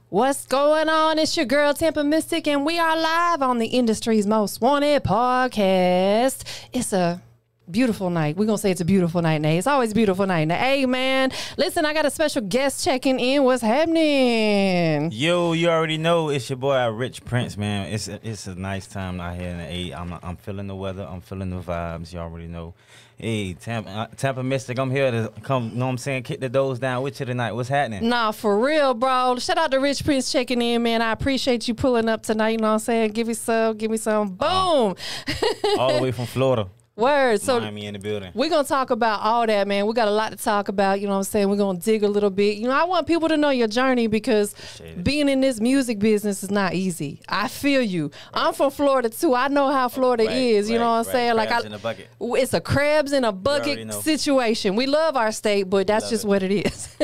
What's going on? It's your girl TampaMystic, and we are live on the industry's most wanted podcast. It's a beautiful night. We're gonna say it's a beautiful night, Nate. It's always a beautiful night. Hey man, listen, I got a special guest checking in. What's happening? Yo, you already know it's your boy Rich Prince, man. It's a nice time out here in the A. I'm feeling the weather. I'm feeling the vibes. You already know. Hey, TampaMystic, I'm here to come, you know what I'm saying, kick the doors down with you tonight. What's happening? Nah, for real, bro. Shout out to Rich Prince checking in, man. I appreciate you pulling up tonight, you know what I'm saying? Give me some. Boom. All the way from Florida. Word. So Miami in the building. We're going to talk about all that, man. We got a lot to talk about, you know what I'm saying? We're going to dig a little bit. You know, I want people to know your journey because being in this music business is not easy. I feel you. Right. I'm from Florida, too. I know how Florida is, you know what I'm saying? Crabs in a bucket. It's a crabs in a bucket situation. We love our state, but that's just what it is.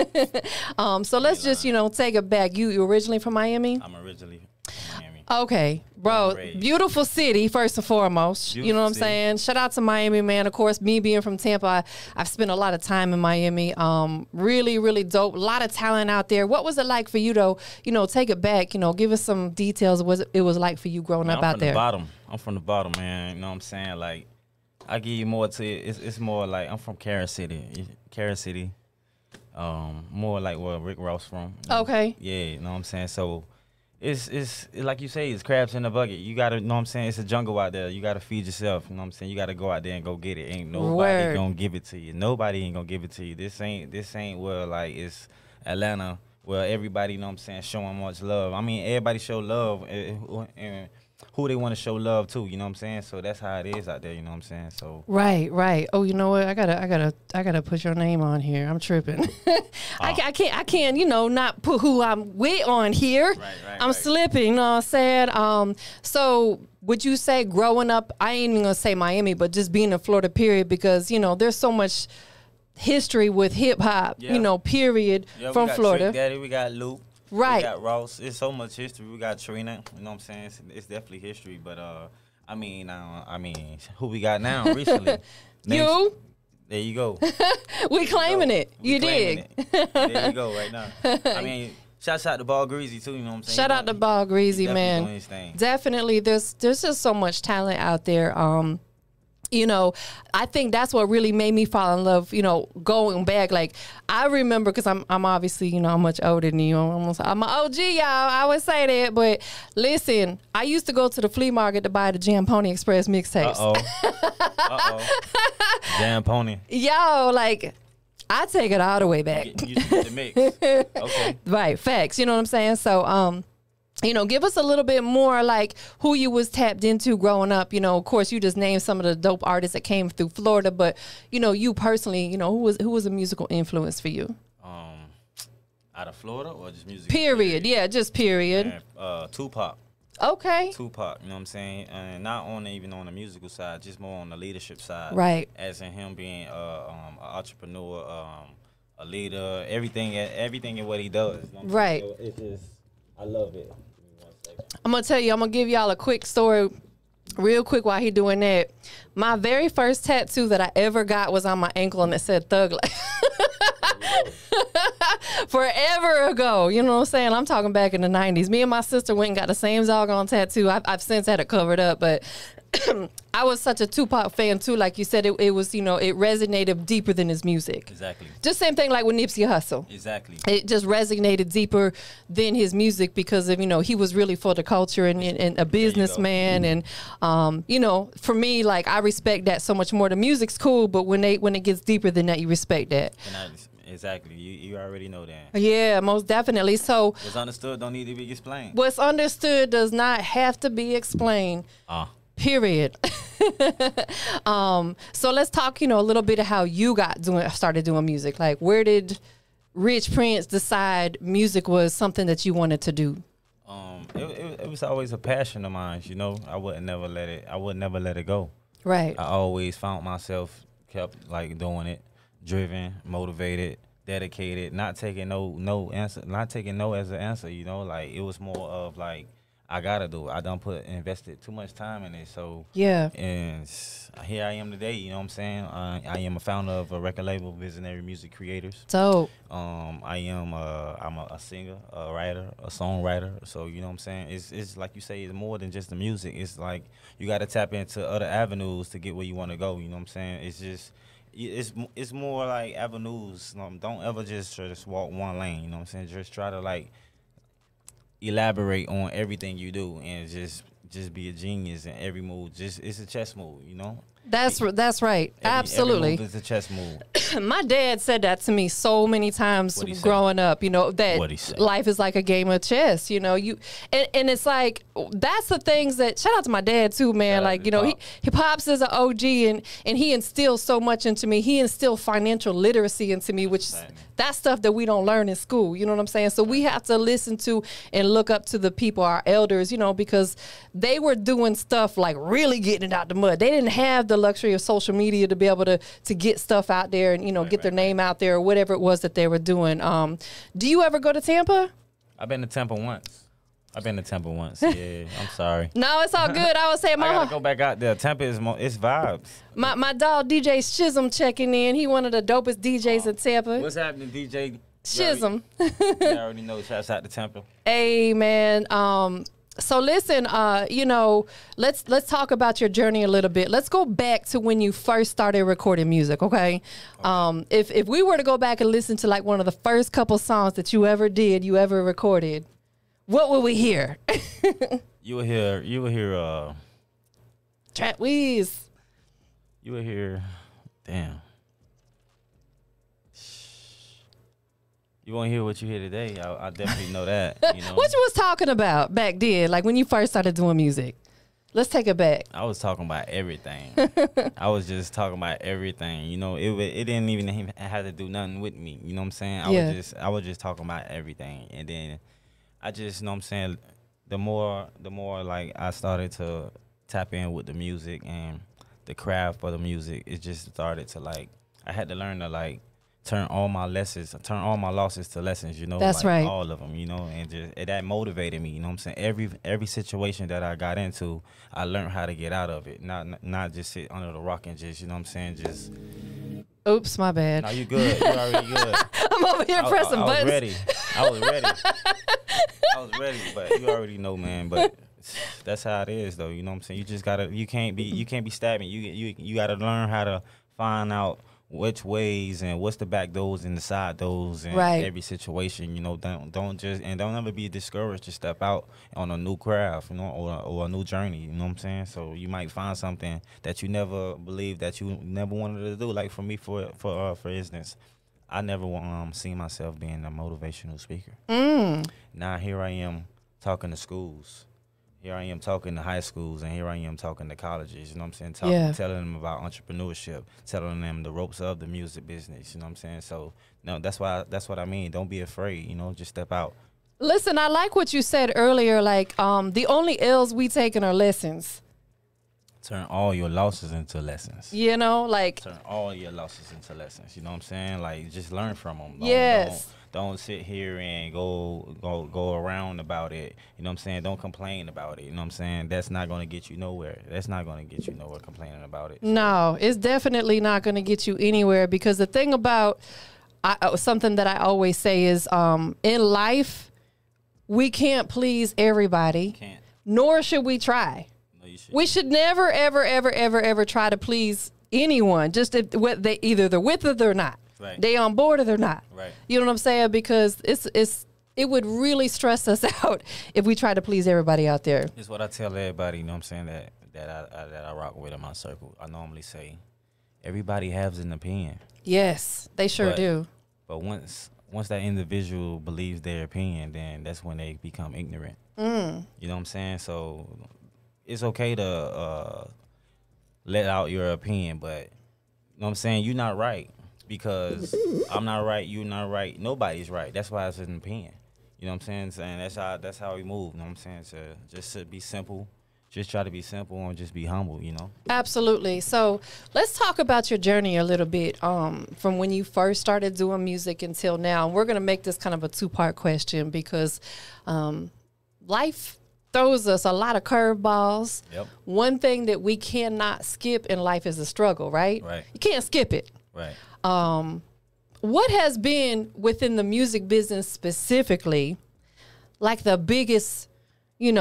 So let's just, you know, take it back. You originally from Miami? I'm originally from Miami. Okay, bro, beautiful city, first and foremost. Beautiful, you know what I'm saying? Shout out to Miami, man. Of course, me being from Tampa, I've spent a lot of time in Miami. Really, really dope. A lot of talent out there. What was it like for you, though? You know, take it back. You know, give us some details of what it was like for you growing up out there. I'm from the bottom, man. You know what I'm saying? Like, I give you more to it. It's more like I'm from Carol City. More like where Rick Ross from. Okay. Yeah, you know what I'm saying? So, It's like you say, it's crabs in the bucket. You gotta, know what I'm saying, it's a jungle out there. You gotta feed yourself, you know what I'm saying? You gotta go out there and go get it. Ain't nobody gonna give it to you. Nobody ain't gonna give it to you. This ain't where like it's Atlanta where everybody, you know what I'm saying, showing much love. I mean, everybody show love and who they want to show love to, you know what I'm saying? So that's how it is out there, you know what I'm saying? So Right. Oh, you know what? I gotta put your name on here. I'm tripping. I can't, you know, not put who I'm with on here. Right. I'm slipping, you know what I'm saying? So would you say growing up, I ain't even gonna say Miami, but just being in Florida, period, because, you know, there's so much history with hip hop, you know, period, from Florida. Trick Daddy, we got Luke. Right. We got Ross. It's so much history. We got Trina. You know what I'm saying? It's definitely history. But I mean, who we got now recently? You. There you go. We claiming it. You dig? There you go. Right now. I mean, shouts out to Ball Greasy too. You know what I'm saying? Shout out to Ball Greasy, man. Definitely. There's just so much talent out there. You know, I think that's what really made me fall in love, you know, going back. Like, I remember, because I'm obviously, you know, I'm much older than you. I'm an OG, y'all. I would say that. But listen, I used to go to the flea market to buy the Jam Pony Express mixtapes. Jam Pony. Yo, like, I take it all the way back. You get the mix. Okay. Right, facts. You know what I'm saying? So, you know, give us a little bit more like who you was tapped into growing up. You know, of course, you just named some of the dope artists that came through Florida, but you know, you personally, you know, who was a musical influence for you? Out of Florida or just music? Period. Yeah, just period. Tupac. Okay. Tupac, you know what I'm saying? And not even on the musical side, just more on the leadership side. Right. As in him being an entrepreneur, a leader, everything in what he does. You know what right. So it's just, I love it. I'm going to tell you, I'm going to give y'all a quick story real quick while he doing that. My very first tattoo that I ever got was on my ankle and it said Thug Life. Forever ago, you know what I'm saying? I'm talking back in the 90s. Me and my sister went and got the same doggone tattoo. I've since had it covered up, but I was such a Tupac fan too. Like you said, it was, you know, it resonated deeper than his music. Exactly. Just same thing like with Nipsey Hussle. Exactly. It just resonated deeper than his music because of, you know, he was really for the culture and a businessman. And, you know, for me, like, I respect that so much more. The music's cool, but when it gets deeper than that, you respect that. Exactly. You already know that. Yeah, most definitely. So what's understood don't need to be explained. What's understood does not have to be explained. Period. So let's talk, you know, a little bit of how you started doing music. Like, where did Rich Prince decide music was something that you wanted to do? It was always a passion of mine, you know. I would never let it go. Right. I always found myself kept like doing it, driven, motivated, dedicated, not taking no answer, not taking no as an answer, you know. Like, it was more of like, I gotta do it. I done invested too much time in it. So yeah. And here I am today. You know what I'm saying? I am a founder of a record label, Visionary Music Creators. Dope. I'm a singer, a writer, a songwriter. So you know what I'm saying? It's like you say, it's more than just the music. It's like you got to tap into other avenues to get where you want to go. You know what I'm saying? It's more like avenues. Don't ever just walk one lane. You know what I'm saying? Just try to like elaborate on everything you do and just be a genius in every move. It's a chess move, you know. That's right. Absolutely. Every move is a chess move. My dad said that to me so many times growing up, you know, that life is like a game of chess, you know, and it's like, that's the things that, shout out to my dad too, man. Like, you know, he Pops is an OG and he instills so much into me. He instilled financial literacy into me, which that's stuff that we don't learn in school. You know what I'm saying? So we have to listen to and look up to the people, our elders, you know, because they were doing stuff like really getting it out the mud. They didn't have the luxury of social media to be able to get stuff out there and, you know, get their name out there or whatever it was that they were doing. Do you ever go to Tampa? I've been to Tampa once. Yeah, I'm sorry. No, it's all good. I was saying, I gotta go back out there. Tampa is it's vibes. My dog DJ Shizm checking in. He one of the dopest DJs in Tampa. What's happening, DJ Shizm? You already know. Shouts out to Tampa. Hey, man. So listen, you know, let's talk about your journey a little bit. Let's go back to when you first started recording music, okay? If we were to go back and listen to like one of the first couple songs that you ever recorded, what will we hear? You will hear Trap Weez. You will hear, damn. You won't hear what you hear today. I definitely know that. You know? What you was talking about back then, like when you first started doing music? Let's take it back. I was talking about everything. I was just talking about everything. You know, it didn't even have to do nothing with me. You know what I'm saying? I was just talking about everything. And then I just, you know what I'm saying, the more like I started to tap in with the music and the craft for the music, it just started to like, I had to learn to like turn all my losses to lessons, you know. That's like right. All of them, you know, and that motivated me, you know what I'm saying? Every situation that I got into, I learned how to get out of it. Not just sit under the rock and just, you know what I'm saying, just oops, my bad. No, you good. You already good. I'm over here pressing buttons. I was ready, but you already know, man. But that's how it is, though. You know what I'm saying? You just you can't be stagnant. You gotta learn how to find out which ways and what's the back doors and the side doors in every situation. You know, don't ever be discouraged to step out on a new craft, you know, or a new journey. You know what I'm saying? So you might find something that you never believed that you never wanted to do. Like for me, for instance, I never seen myself being a motivational speaker. Now here I am talking to schools. Here I am talking to high schools, and here I am talking to colleges, you know what I'm saying? Telling them about entrepreneurship, telling them the ropes of the music business, you know what I'm saying? So, no, that's what I mean. Don't be afraid, you know, just step out. Listen, I like what you said earlier, like the only L's we taking are lessons. Turn all your losses into lessons. You know, like. Turn all your losses into lessons, you know what I'm saying? Like, just learn from them. Yes. Don't sit here and go around about it. You know what I'm saying? Don't complain about it. You know what I'm saying? That's not going to get you nowhere. That's not going to get you nowhere complaining about it. So. No, it's definitely not going to get you anywhere, because the thing about something that I always say is in life, we can't please everybody, nor should we try. No, you shouldn't. We should never, ever, ever, ever, ever try to please anyone, just if either they're with it or not. Right. They on board or they're not. Right. You know what I'm saying? Because it would really stress us out if we try to please everybody out there. It's what I tell everybody, you know what I'm saying, that I rock with in my circle. I normally say, everybody has an opinion. Yes, they sure do. But once that individual believes their opinion, then that's when they become ignorant. You know what I'm saying? So it's okay to let out your opinion, but you know what I'm saying, you're not right. Because I'm not right, you're not right, nobody's right. That's why it's an opinion. You know what I'm saying? That's how we move. You know what I'm saying? So just to be simple, just try to be simple and just be humble. You know. Absolutely. So let's talk about your journey a little bit. From when you first started doing music until now. We're gonna make this kind of a two-part question because life throws us a lot of curveballs. Yep. One thing that we cannot skip in life is a struggle, right? Right. You can't skip it. Right. What has been within the music business specifically, like the biggest,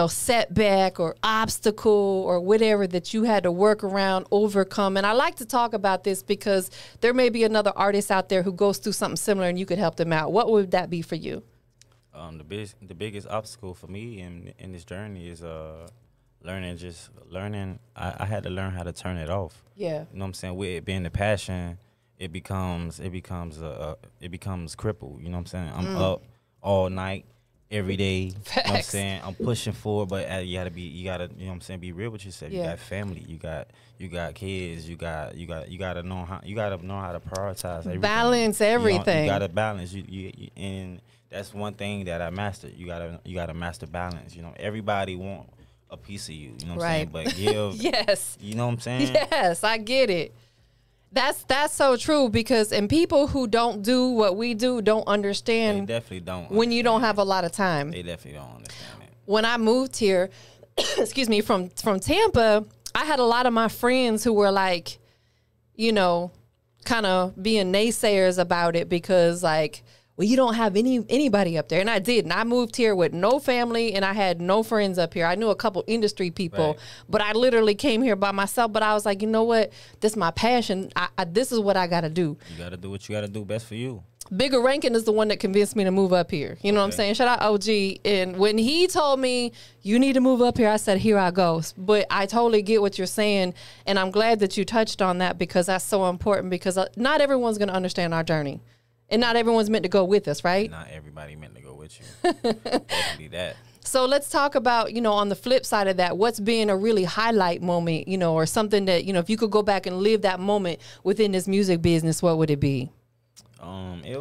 setback or obstacle or whatever that you had to work around, overcome? And I like to talk about this because there may be another artist out there who goes through something similar and you could help them out. What would that be for you? The biggest obstacle for me in this journey is learning. I had to learn how to turn it off. Yeah. You know what I'm saying? With it being the passion, it becomes crippled. You know what I'm saying? I'm up all night, every day. Facts. You know what I'm saying? I'm pushing forward, but you gotta, you know what I'm saying, be real with yourself. Yeah. You got family, you got kids, you gotta know how to prioritize everything. Balance everything. You gotta balance. And that's one thing that I mastered. You gotta master balance. Everybody want a piece of you. You know what I'm saying? But give. Yes. You know what I'm saying? Yes, I get it. That's so true because people who don't do what we do don't understand. They definitely don't. When you don't have a lot of time. They definitely don't understand it. When I moved here, excuse me, from Tampa, I had a lot of my friends who were like, kind of being naysayers about it because like, well, you don't have anybody up there. And I didn't. I moved here with no family and I had no friends up here. I knew a couple industry people, but I literally came here by myself. But I was like, you know what? This is my passion. This is what I got to do. You got to do what you got to do best for you. Bigger Rankin is the one that convinced me to move up here. You know what I'm saying? Shout out OG. And when he told me, you need to move up here, I said, here I go. But I totally get what you're saying. And I'm glad that you touched on that because that's so important because not everyone's going to understand our journey. And not everyone's meant to go with us, right? Not everybody meant to go with you. Definitely that. So let's talk about, on the flip side of that, what's been a really highlight moment, or something that, if you could go back and live that moment within this music business, what would it be? It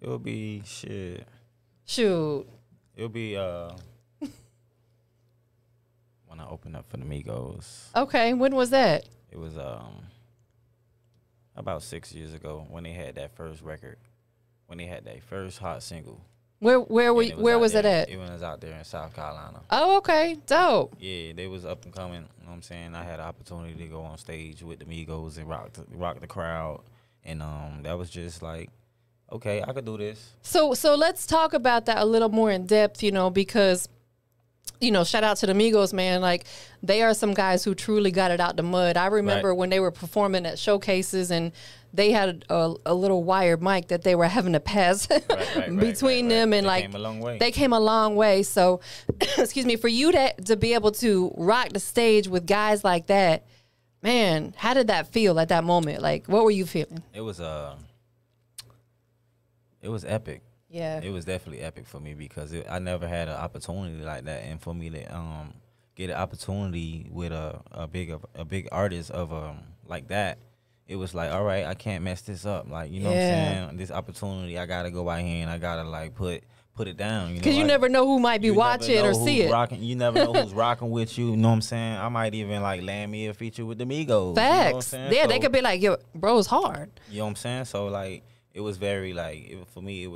would be shit. Shoot. It would be when I opened up for the Migos. Okay, when was that? It was about 6 years ago when they had that first record, when they had that first hot single. Where was it at? It was out there in South Carolina. Oh, okay, dope. Yeah, they was up and coming. You know what I'm saying? I had an opportunity to go on stage with the Migos and rock the crowd, and that was just like, okay, I could do this. So let's talk about that a little more in depth, because. Shout out to the Migos, man. Like, they are some guys who truly got it out the mud. I remember when they were performing at showcases and they had a little wired mic that they were having to pass between them. And they came a long way. They came a long way. So, excuse me, for you to be able to rock the stage with guys like that, man, how did that feel at that moment? Like, what were you feeling? It was epic. Yeah, it was definitely epic for me because I never had an opportunity like that, and for me to get an opportunity with a big artist of like that, it was like, all right, I can't mess this up. Like, you know what I'm saying? This opportunity, I gotta go out here and I gotta like put it down. Because you never know who might be watching or see it. You never know who's rocking with you. You know what I'm saying? I might even like land me a feature with the Migos. Facts. You know Yeah, so, they could be like, yo, bro's hard. You know what I'm saying? So like. It was very for me.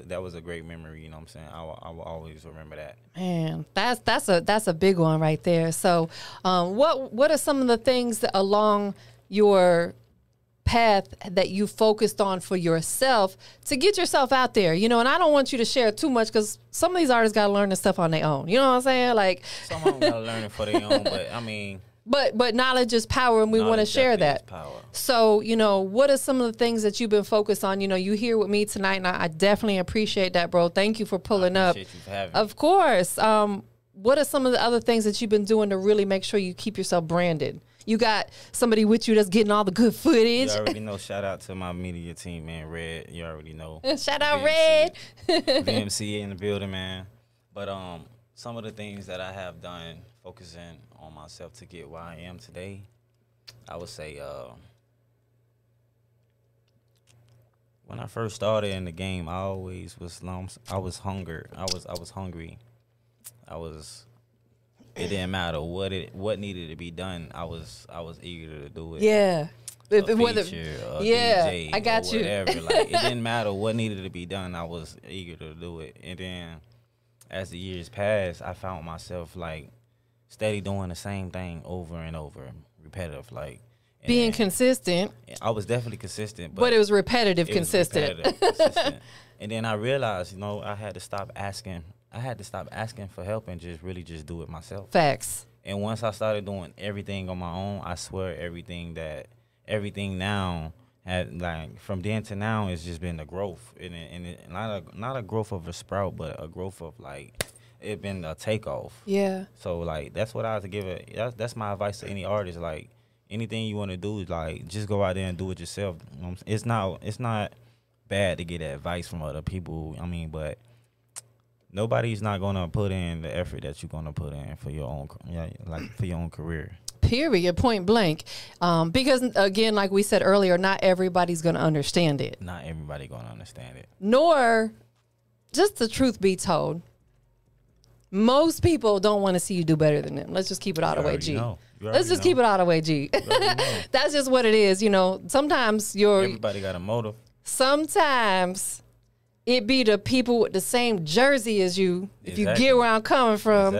That was a great memory. You know what I'm saying? I will always remember that. Man, that's a big one right there. So, what are some of the things that along your path that you focused on for yourself to get yourself out there? And I don't want you to share too much because some of these artists got to learn this stuff on their own. You know what I'm saying? Like some of them got to learn it for their own, but I mean. But knowledge is power, and we want to share that. So, what are some of the things that you've been focused on? You here with me tonight, and I definitely appreciate that, bro. Thank you for pulling up. You for having of course. What are some of the other things that you've been doing to really make sure you keep yourself branded? You got somebody with you that's getting all the good footage. You already know. Shout out to my media team, man. Red, you already know. Shout out Red. VMC in the building, man. But some of the things that I have done, focusing on myself to get where I am today, I would say when I first started in the game, I always was hungry. It didn't matter what needed to be done. I was eager to do it. Yeah. DJ, I got you. Whatever. Like, it didn't matter what needed to be done. I was eager to do it. And then as the years passed, I found myself like steady doing the same thing over and over, repetitive, like being consistent. I was definitely consistent, but it was repetitive, consistent. Consistent. And then I realized, you know, I had to stop asking. I had to stop asking for help and just really just do it myself. Facts. And once I started doing everything on my own, I swear everything now had, like, from then to now, it's just been a growth, and not a growth of a sprout, but a growth of, like, it been a takeoff. Yeah. So, like, that's what I have to give it. That's my advice to any artist. Like, anything you want to do, like, just go out there and do it yourself. You know, it's not bad to get advice from other people. I mean, but nobody's not gonna put in the effort that you're gonna put in for your own, for your own career. Period. Point blank. Because again, like we said earlier, not everybody's gonna understand it. Not everybody gonna understand it. Nor, just the truth be told, most people don't want to see you do better than them. Let's just keep it all the way, G. Let's just keep it all the way, G. That's just what it is. You know, sometimes everybody got a motive. Sometimes it be the people with the same jersey as you, if you get where I'm coming from,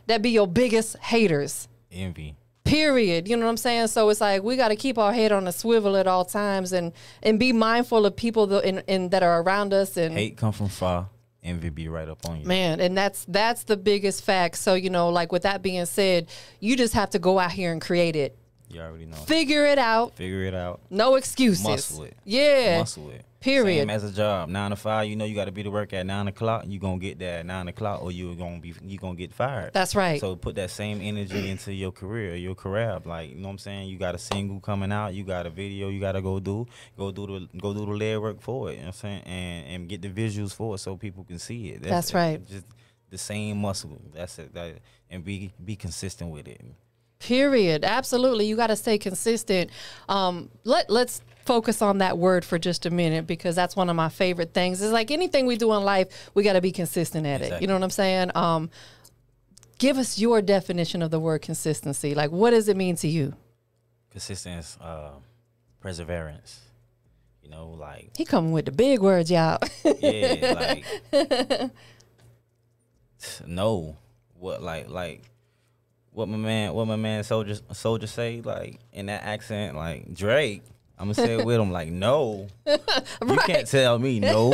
that be your biggest haters. Envy. Period. You know what I'm saying? So it's like we got to keep our head on a swivel at all times and be mindful of people that are around us. And hate come from far. Envy be right up on you. Man, and that's the biggest fact. So, you know, like with that being said, you just have to go out here and create it. You already know. Figure it out. No excuses. Muscle it. Yeah. Muscle it. Period. Same as a job, 9 to 5. You know you got to be to work at 9 o'clock. You gonna get there at 9 o'clock, or you gonna get fired. That's right. So put that same energy into your career, your career. Like, you know what I'm saying. You got a single coming out. You got a video. You gotta go do the leg work for it. You know what I'm saying, and get the visuals for it so people can see it. That's right. Just the same muscle. That's it. And be consistent with it. Period. Absolutely. You got to stay consistent. Let's focus on that word for just a minute, because that's one of my favorite things. It's like anything we do in life, we got to be consistent at it. You know what I'm saying? Give us your definition of the word consistency. Like, what does it mean to you? Consistency, perseverance. You know, like, he coming with the big words, y'all. Yeah, like, no, what what my man soldier say, like, in that accent, like Drake. I'm gonna say it with him, like, no. You can't tell me no.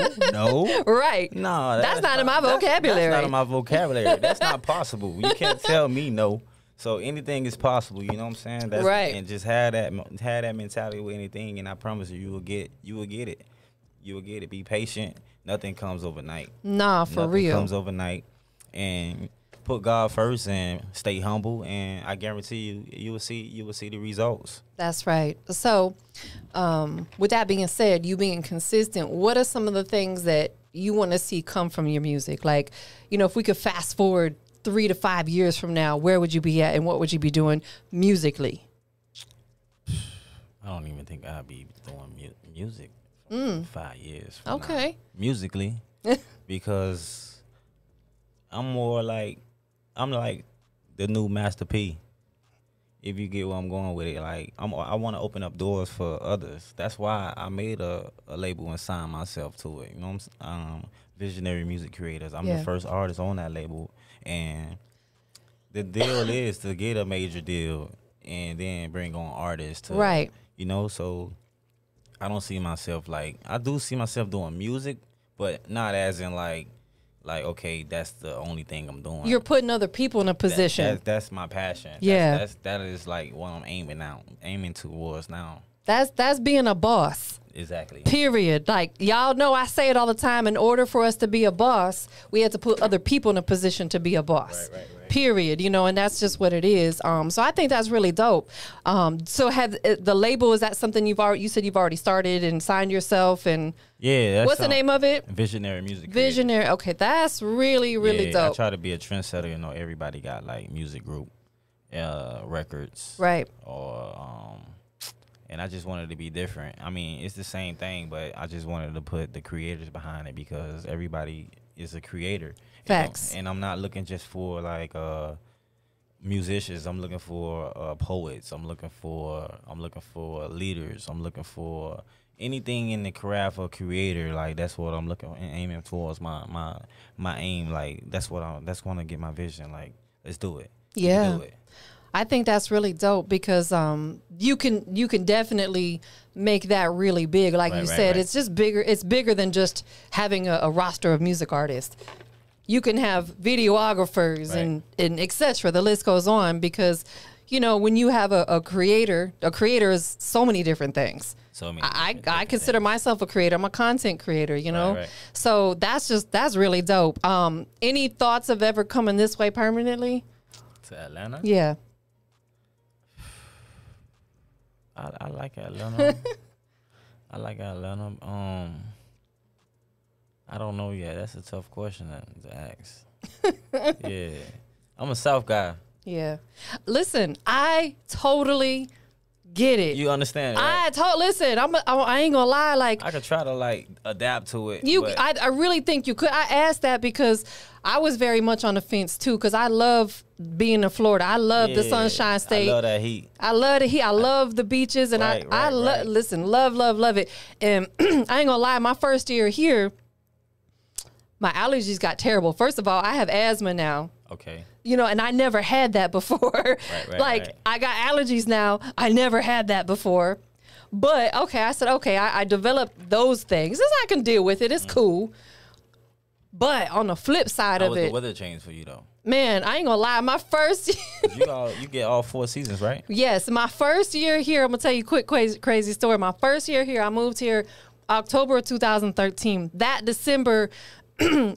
Right. No, that's not in my vocabulary. That's not in my vocabulary. That's not possible. You can't tell me no. So anything is possible. You know what I'm saying? That's right. And just have that mentality with anything, and I promise you will get it. You will get it. Be patient. Nothing comes overnight. Nah, for real. Nothing comes overnight. And put God first and stay humble, and I guarantee you will see the results. That's right. So, with that being said, you being consistent, what are some of the things that you want to see come from your music? Like, you know, if we could fast forward 3 to 5 years from now, where would you be at, and what would you be doing musically? I don't even think I'll be doing music for 5 years from okay. now. Musically, because I'm like the new Master P. If you get where I'm going with it, like, I want to open up doors for others. That's why I made a label and signed myself to it. You know what I'm saying? Visionary Music Creators. I'm the first artist on that label, and the deal is to get a major deal and then bring on artists to, right. You know, so I don't see myself, like, I do see myself doing music, but not as in like, okay, that's the only thing I'm doing. You're putting other people in a position. That's my passion. Yeah. That is like what I'm aiming towards now. That's being a boss. Exactly. Period. Like, y'all know I say it all the time. In order for us to be a boss, we had to put other people in a position to be a boss. Right. Period. You know, and that's just what it is. So I think that's really dope. So have the label, is that something you said you've already started and signed yourself? And yeah, what's the name of it? Visionary Music. Visionary. Okay, that's really dope. I try to be a trendsetter. You know, everybody got like music group, records, right? Or and I just wanted to be different. I mean, it's the same thing, but I just wanted to put the creators behind it, because everybody is a creator. Facts. And I'm not looking just for like musicians. I'm looking for poets. I'm looking for leaders. I'm looking for anything in the craft of creator. Like that's what I'm looking and aiming towards. My aim. Like that's gonna get my vision. Like let's do it. Yeah. Do it. I think that's really dope because you can definitely make that really big. Like you said, it's just bigger. It's bigger than just having a roster of music artists. You can have videographers and et cetera. The list goes on because, you know, when you have a creator is so many different things. So many. I consider myself a creator. I'm a content creator, you know? So that's really dope. Any thoughts of ever coming this way permanently? To Atlanta? Yeah. I like Atlanta. I like Atlanta. I don't know yet. That's a tough question to ask. Yeah. I'm a South guy. Yeah. Listen, I totally get it. You understand, right? Listen, I ain't gonna lie. Like I could try to like adapt to it. I really think you could. I asked that because I was very much on the fence too. Because I love being in Florida. I love the Sunshine State. I love that heat. I love the heat. I love the beaches, and I love. Listen, love it. And I ain't gonna lie. My first year here, my allergies got terrible. First of all, I have asthma now. Okay. You know, and I never had that before. I got allergies now. I never had that before. But, okay, I said, okay, I developed those things. I can deal with it. It's cool. But on the flip side of it. The weather changed for you, though? Man, I ain't going to lie. My first you get all 4 seasons, right? Yes. My first year here, I'm going to tell you a quick, crazy story. My first year here, I moved here October of 2013. That December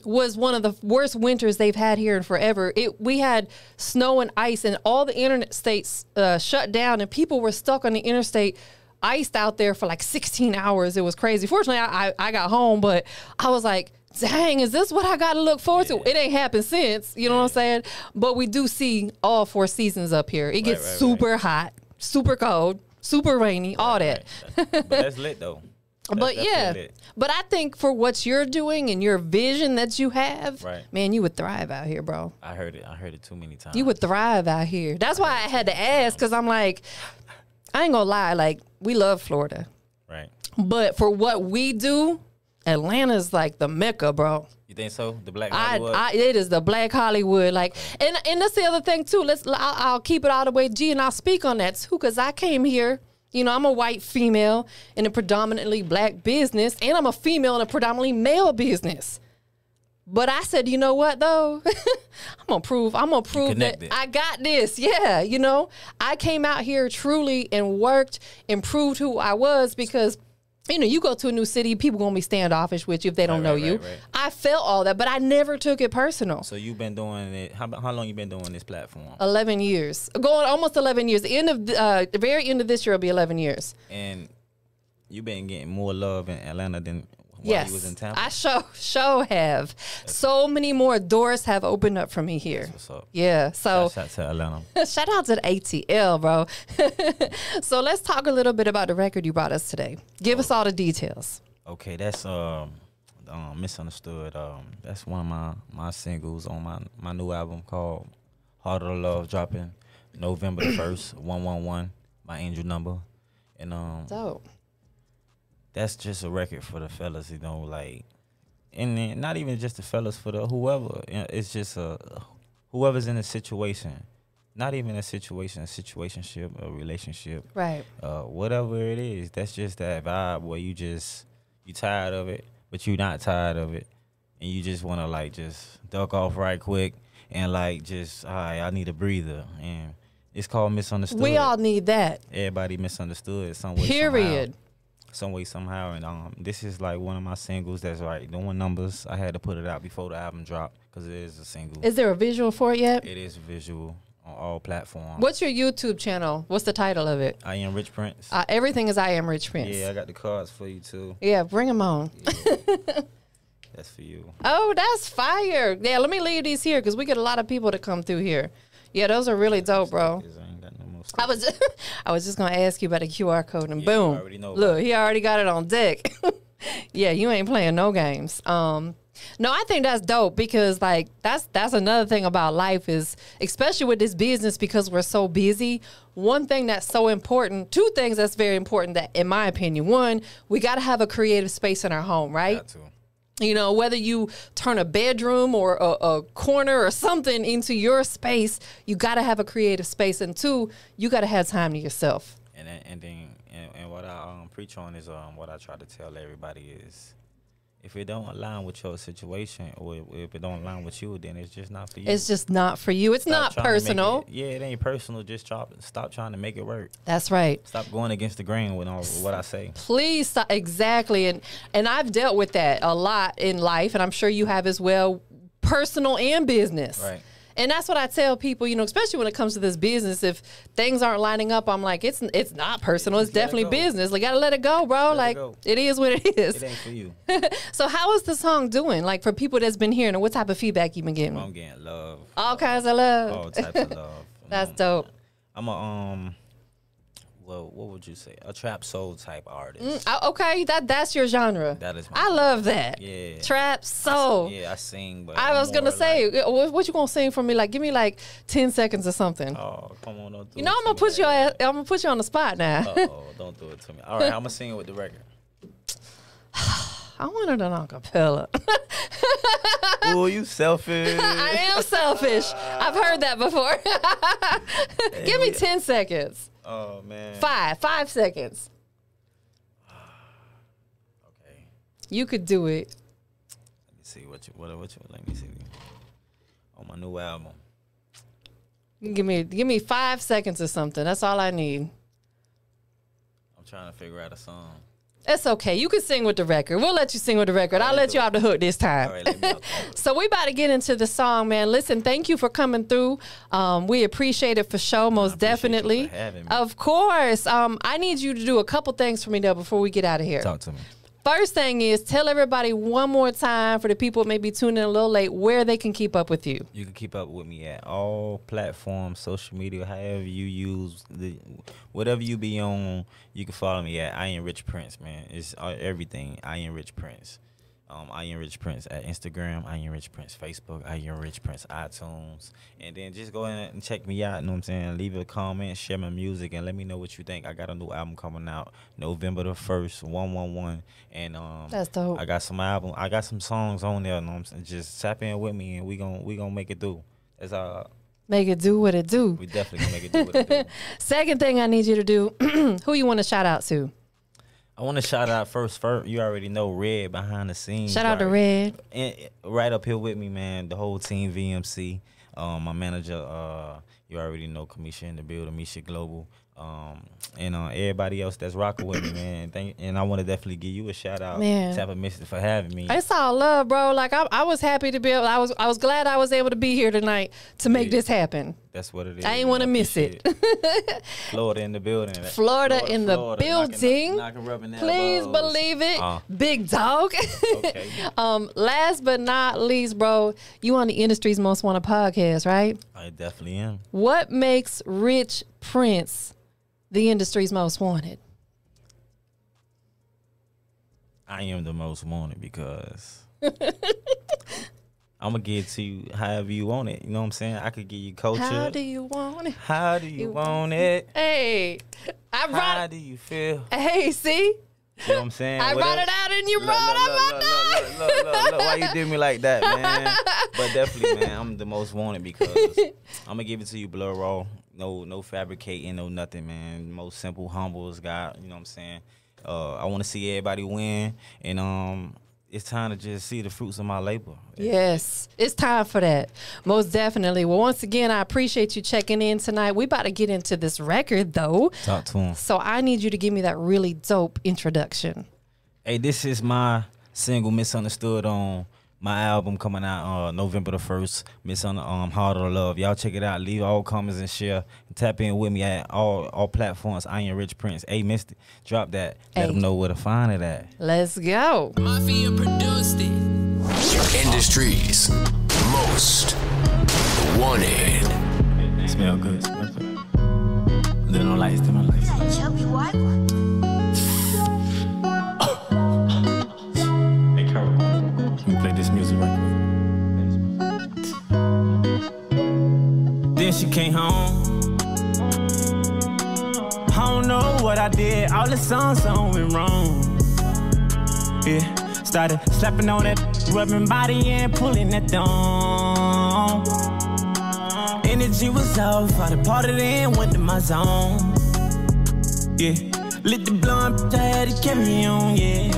was one of the worst winters they've had here in forever. We had snow and ice, and all the interstates shut down, and people were stuck on the interstate, iced out there for like 16 hours. It was crazy. Fortunately, I got home, but I was like, dang, is this what I got to look forward to? It ain't happened since, you know what I'm saying? But we do see all 4 seasons up here. It gets super hot, super cold, super rainy, all that. But that's lit, though. But yeah, but I think for what you're doing and your vision that you have, man, you would thrive out here, bro. I heard it too many times. You would thrive out here. That's why I had to ask, because I'm like, I ain't gonna lie, like, we love Florida. Right. But for what we do, Atlanta's like the Mecca, bro. You think so? The Black Hollywood? It is the Black Hollywood. Like, and that's the other thing too. I'll keep it all the way G, and I'll speak on that too, because I came here. You know, I'm a white female in a predominantly black business, and I'm a female in a predominantly male business. But I said, you know what, though? I'm gonna prove that I got this. Yeah, you know, I came out here truly and worked and proved who I was, because, you know, you go to a new city, people gonna be standoffish with you if they don't know you. Right. I felt all that, but I never took it personal. So you've been doing it. How long you been doing this platform? 11 years. Going almost 11 years. The very end of this year will be 11 years. And you've been getting more love in Atlanta than while you was in Tampa? I sure have. So many more doors have opened up for me here. That's what's up. Yeah. So shout out to Atlanta. Shout out to the ATL, bro. So let's talk a little bit about the record you brought us today. Give us all the details. Okay, that's Misunderstood. That's one of my singles on my new album called Harder to Love, dropping November the 1st, 111, my angel number. And dope. That's just a record for the fellas, you know, like, and then not even just the fellas, for the whoever. You know, it's just whoever's in a situation, not even a situationship, a relationship, right? Whatever it is, that's just that vibe where you tired of it, but you not tired of it, and you just want to like just duck off right quick and like just, all right, I need a breather, and it's called Misunderstood. We all need that. Everybody misunderstood some way. Period. Some way, somehow, and this is like one of my singles that's like doing numbers. I had to put it out before the album dropped because it is a single. Is there a visual for it yet? It is visual on all platforms. What's your YouTube channel? What's the title of it? I Am Rich Prince. Everything is I Am Rich Prince. Yeah, I got the cards for you too. Yeah, bring them on. Yeah. That's for you. Oh, that's fire. Yeah, let me leave these here because we get a lot of people to come through here. Yeah, those are really dope, bro. I was just gonna ask you about the QR code, and boom, look, he already got it on deck. Yeah, you ain't playing no games. No, I think that's dope because like that's another thing about life is, especially with this business, because we're so busy. One thing that's so important, two things that's very important that in my opinion, one, we got to have a creative space in our home, right? Got to. You know, whether you turn a bedroom or a corner or something into your space, you got to have a creative space. And two, you got to have time to yourself. And what I preach on is what I try to tell everybody is, if it don't align with your situation or if it don't align with you, then it's just not for you. It's just not for you. It's not personal. It ain't personal. Just stop trying to make it work. That's right. Stop going against the grain with all what I say. Please stop. Exactly. And I've dealt with that a lot in life, and I'm sure you have as well, personal and business. Right. And that's what I tell people, you know, especially when it comes to this business. If things aren't lining up, I'm like, it's not personal. It's definitely business. Like, gotta let it go, bro. Like, it is what it is. It ain't for you. So how is the song doing? Like, for people that's been hearing it, what type of feedback you been getting? I'm getting love. All kinds of love. All types of love. That's dope. I'm well, what would you say? A trap soul type artist. Okay, that's your genre. That is. I love that. Yeah. Trap soul. I sing, but I was gonna say, what you gonna sing for me? Like, give me like 10 seconds or something. Oh, come on, don't do you know, I'm gonna put you on the spot now. Don't do it to me. All right, I'm gonna sing it with the record. I wanted an acapella. Oh, you selfish. I am selfish. I've heard that before. Give me 10 seconds. Oh, man. 5 seconds. Okay. You could do it. Let me see what let me see. On my new album. Give me 5 seconds or something. That's all I need. I'm trying to figure out a song. It's okay. You can sing with the record. We'll let you sing with the record. I'll let you off the hook this time. All right, let me out. So we about to get into the song, man. Listen, thank you for coming through. We appreciate it for sure, most definitely. You for having me. Of course. I need you to do a couple things for me, though, before we get out of here. Talk to me. First thing is, tell everybody one more time, for the people who may be tuning in a little late, where they can keep up with you. You can keep up with me at all platforms, social media, however you use, whatever you be on, you can follow me at I Am Rich Prince, man. It's everything, I Am Rich Prince. I Am Rich Prince at Instagram, I Am Rich Prince Facebook, I Am Rich Prince iTunes. And then just go in and check me out, you know what I'm saying? Leave a comment, share my music, and let me know what you think. I got a new album coming out November the 1st, 111. And that's dope. I got some songs on there, you know what I'm saying? Just tap in with me and we gonna make it do. That's make it do what it do. We definitely gonna make it do what it do. Second thing I need you to do, who you want to shout out to? I want to shout out first. You already know Red behind the scenes. Shout out to Red. And right up here with me, man. The whole team, VMC. My manager, you already know, Kamisha in the building, Misha Global. And everybody else that's rocking with me, man. And I want to definitely give you a shout out, TampaMystic, for having me. It's all love, bro. Like I was happy to be able. I was glad I was able to be here tonight to make this happen. That's what it is. I ain't want to miss it. Florida in the building. Florida in the building. Knocking Please believe it, big dog. Okay. Last but not least, bro, you on the industry's most wanted podcast, right? I definitely am. What makes Rich Prince the industry's most wanted? I am the most wanted because I'm going to give it to you however you want it. You know what I'm saying? I could give you culture. How do you want it? How do you want it? Hey. How do you feel? Hey, see? You know what I'm saying? I brought it out and you brought it out. Look, why you did me like that, man? But definitely, man, I'm the most wanted because I'm going to give it to you blur raw. No fabricating, no nothing, man. Most simple, humble as God, you know what I'm saying? I want to see everybody win, and it's time to just see the fruits of my labor. Yes, it's time for that. Most definitely. Well, once again, I appreciate you checking in tonight. We about to get into this record, though. Talk to him. So I need you to give me that really dope introduction. Hey, this is my single, Misunderstood, on my album coming out November the 1st, Heart of Love. Y'all check it out. Leave all comments and share. Tap in with me at all platforms. I Am Rich Prince. Hey, Mystic, drop that. Let them know where to find it at. Let's go. Mafia produced it. Industry's most wanted. Smell good. Smell good. Little lights, dim my lights. Chubby what? Hey, Carl, can we play this music came home. I don't know what I did, all the songs went wrong. Yeah, started slapping on that, rubbing body and pulling that thong. Energy was off, I departed and went to my zone. Yeah, lit the blunt, I had to carry on, yeah.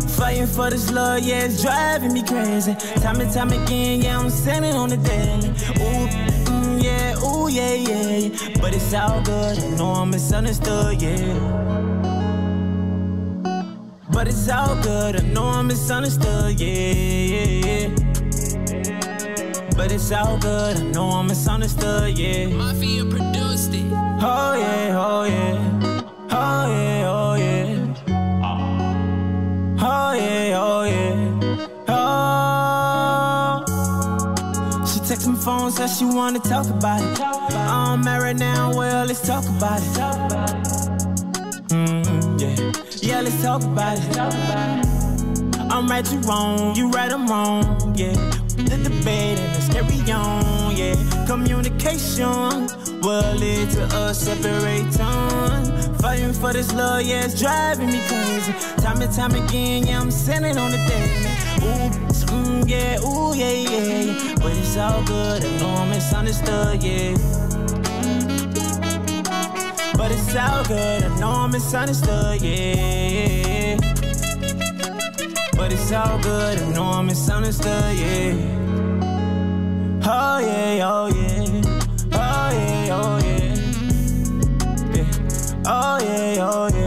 Fighting for this love, yeah, it's driving me crazy. Time and time again, yeah, I'm standing on the daily. Ooh, yeah, ooh, yeah, yeah. But it's all good, I know I'm misunderstood, yeah. But it's all good, I know I'm misunderstood, yeah. But it's all good, I know I'm misunderstood, yeah. Mafia produced it. Oh yeah, oh yeah. Oh yeah, oh yeah. Oh yeah, oh yeah. Oh. She text my phone, said she wanna talk about it. I'm married now, well, let's talk about it. Yeah, yeah, let's talk about it. I'm right, you wrong, you right, I'm wrong, yeah. The debate and let's carry on, yeah. Communication will lead to us separating. Fighting for this love, yeah, it's driving me crazy. Time and time again, yeah, I'm standing on the daily. Ooh, yeah, ooh, yeah, yeah. But it's all good, I know I'm misunderstood, yeah. But it's all good, I know I'm misunderstood, yeah. But it's all good, I know I'm misunderstood, yeah. Oh yeah, oh yeah. Oh yeah, oh yeah. Yeah. Oh yeah, oh yeah.